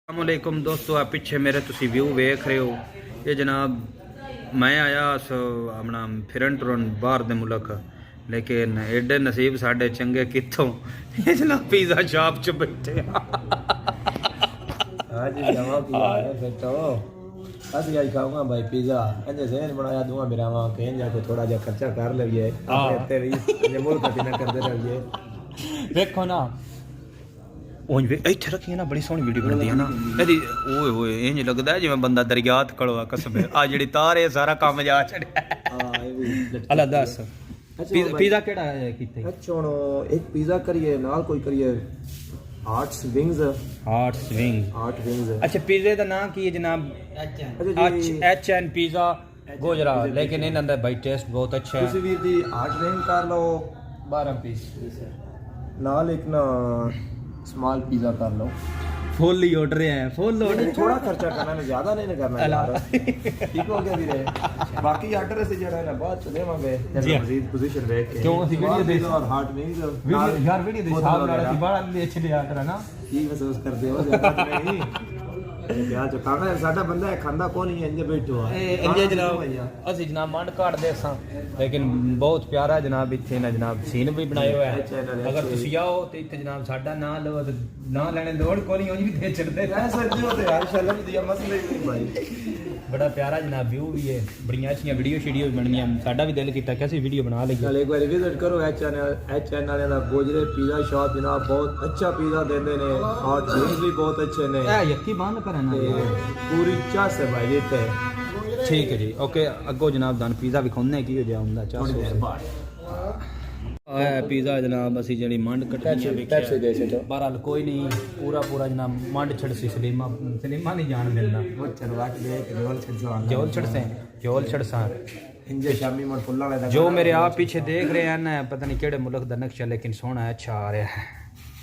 अस्सलामुअलैकुम दोस्तों, आप पीछे मेरे तुसी व्यू वेख रहे हो। ये जनाब मैं आया अपना फिरन टुरन बाहर दे मुल्क, लेकिन एडे नसीब साढ़े चंगे कितों ये जनाब पिज़्ज़ा शॉप च बैठे। आज जावा पिज़्ज़ा है फिर तो आज आज खाऊंगा भाई पिज़्ज़ा। अंजे से बनाया दूंगा मेरा वहां कहीं जाके थोड़ा जा खर्चा कर लइए अपने भी ये मुल्क का ना करते रहिए। देखो ना ਉਹ ਇੱਥੇ ਰੱਖੀ ਨਾ ਬੜੀ ਸੋਹਣੀ ਵੀਡੀਓ ਬਣਦੀ ਹੈ ਨਾ ਇਹਦੀ। ਓਏ ਹੋਏ ਇੰਜ ਲੱਗਦਾ ਜਿਵੇਂ ਬੰਦਾ ਦਰਿਆਤ ਖੜਵਾ ਕਸਬੇ ਆ ਜਿਹੜੀ ਤਾਰ ਇਹ ਸਾਰਾ ਕੰਮ ਜਾ ਛੜਿਆ। ਹਾਂ ਇਹ ਵੀ ਅੱਲਾ ਦੱਸ ਪੀਜ਼ਾ ਕਿਹੜਾ ਕੀਤਾ ਅੱਛਾ ਹੁਣ ਇੱਕ ਪਿਜ਼ਾ ਕਰੀਏ ਨਾਲ ਕੋਈ ਕਰੀਏ ਹਾਰਟਸ ਵਿੰਗਸ ਅੱਛਾ ਪੀਜ਼ੇ ਦਾ ਨਾਮ ਕੀ ਹੈ ਜਨਾਬ? ਐਚ ਐਨ ਪੀਜ਼ਾ ਗੋਜਰਾ। ਲੇਕਿਨ ਇਹਨਾਂ ਦਾ ਬਾਈ ਟੇਸਟ ਬਹੁਤ ਅੱਛਾ ਹੈ। ਤੁਸੀਂ ਵੀਰ ਜੀ ਹਾਰਟ ਵਿੰਗ ਕਰ ਲਓ 12 ਪੀਸ ਨਾਲ ਇੱਕ ਨਾ स्मॉल पिज़्ज़ा कर लो। फुल ही ऑर्डर है, फुल ऑर्डर। थोड़ा खर्चा करना है, ज्यादा नहीं करना यार। ठीक हो गया ਵੀਰੇ। ਬਾਕੀ ਆਰਡਰ ਅਸੀਂ ਜਿਹੜਾ ਨਾ ਬਾਅਦ ਚ ਦੇਵਾਂਗੇ ਜਦ ਮਜ਼ੀਦ ਪੋਜੀਸ਼ਨ ਦੇਖ ਕੇ। ਕਿਉਂ ਅਸੀਂ ਵੀਡੀਓ ਦੇ ਔਰ ਹਾਰਟ ਵਿੰਗਸ ਯਾਰ ਵੀਡੀਓ ਦੇ ਹਿਸਾਬ ਨਾਲ ਅਸੀਂ ਬੜਾ ਅੱਛੇ ਲਿਆ ਕਰਾਂ ਨਾ। ਕੀ ਮਹਿਸੂਸ ਕਰਦੇ ਹੋ? ਜ਼ਿਆਦਾ ਨਹੀਂ ਪਿਆਰ ਚ ਖਾਣਾ ਸਾਡਾ ਬੰਦਾ ਖਾਂਦਾ ਕੋ ਨਹੀਂ ਇੰਜ ਬੈਠੋ ਆ ਇੰਜ ਜਨਾਬ। ਅਸੀਂ ਜਨਾਬ ਮੰਡ ਕਾਟਦੇ ਸਾਂ, ਲੇਕਿਨ ਬਹੁਤ ਪਿਆਰਾ ਜਨਾਬ ਇੱਥੇ ਨਾ ਜਨਾਬ ਸੀਨ ਵੀ ਬਣਾਏ ਹੋਇਆ ਹੈ। ਅਗਰ ਤੁਸੀਂ ਆਓ ਤੇ ਇੱਥੇ ਜਨਾਬ ਸਾਡਾ ਨਾਂ ਲਓ ਤੇ ਨਾਂ ਲੈਣੇ ਲੋੜ ਕੋਈ ਨਹੀਂ, ਉਂਝ ਵੀ ਦੇ ਛੱਡਦੇ ਮੈਂ ਸੱਚੀ ਹੋ ਤੇ ਯਾਰ ਸ਼ਲਮ ਦੀ ਮਸਲੇ ਨਹੀਂ ਭਾਈ। बड़ा प्यारा जनाब व्यू भी है, बड़ियां अच्छी वीडियो बननी। साडा भी दिल किया कि असीं वीडियो बना लईए। चल एक बार विजिट करो एच एन वाले दा गोजरे पिज़्ज़ा शॉप जनाब। बहुत अच्छा पिज़्ज़ा देंदे ने और ड्रिंक्स भी बहुत अच्छे ने। ए यकी बंद करना पूरी चास है भाई इत्थे। ठीक है जी, ओके। अगो जनाब दान पिज़्ज़ा विखाउने की हो जा हुंदा चास पिज़्ज़ा जनाब असी जी मंड कटनी बहरहाल कोई नहीं। पूरा जनाब मंड छड़सी सलीमा नहीं जान देना। जोल छड़सा जो मेरे आप पीछे देख रहे हैं ना, पता नहीं केड़े मुल्क दा नक्शा, लेकिन सोहना अच्छा आ रहा है।